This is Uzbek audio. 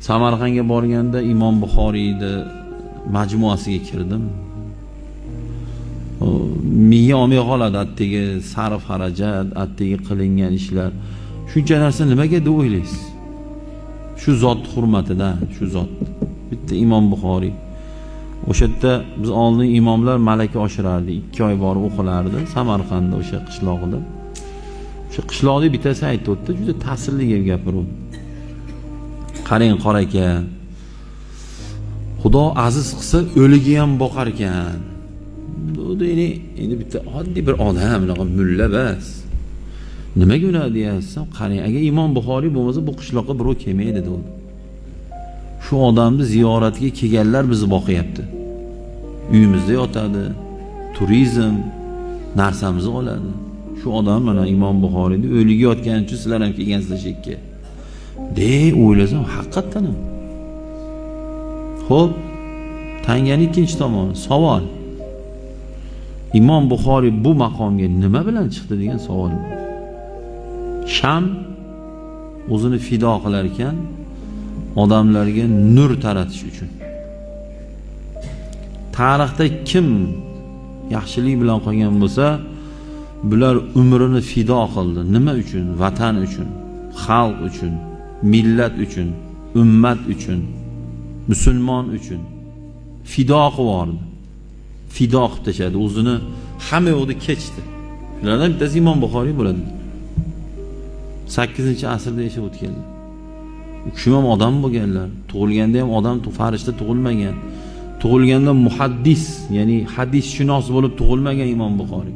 Samarqandga borganda Imom Buxoriyni majmuasiga kirdim. Miya olmay qoladi, attagi sarf xarajat, attagi qilingan ishlar. Shuncha narsa nimaga deb o'ylaysiz? Shu zot hurmatidan, shu zot. Bitta Imom Buxoriy. O'sha yerda biz oldin imomlar malaka oshirardi. 2 oy borib o'qilardi Samarqandda, o'sha qishloqda. O'sha qishloqda bittasi aytdi, juda ta'sirli gapirdi. Qarang qora ekan. Xudo aziz qilsa o'ligi ham boqar ekan. Endi bitta oddiy bir odam, mulla bas. Nimaga ular deyapsan? Qarang, agar Imom Buxoriy bo'lmasa bu qishloqqa birov kelmaydi dedi. Shu odamni ziyoratga kelganlar bizni boqyapti. Uyimizda yotadi, turizm narsamizni oladi. Shu odam mana Imom Buxoriyni o'ligi yotgani uchun sizlar ham kelgansizlar shekka. O'ylasam, haqiqatan ham. Xo'p, tanganing ikkinchi tomoni savol. Imom Buxoriy bu maqomga nima bilan chiqdi degan savol. Sham o'zini fido qilar ekan odamlarga nur taratish uchun. Tarixda kim yaxshilik bilan qolgan bo'lsa, bular umrini fido qildi. Nima uchun? Vatan uchun, xalq uchun, millat uchun, ummat uchun, musulmon uchun fido qilib fido qilib tashadi. O'zini hamma yo'qda kechdi. Ulardan bittasi Imom Buxoriy bo'ladi. 8-asrda yashab o'tganlar. U kishi ham odam bo'lganlar. Tug'ilganda ham odam, farishta tug'ilmagan. Tug'ilganda muhaddis, ya'ni hadisshunos bo'lib tug'ilmagan Imom Buxoriy.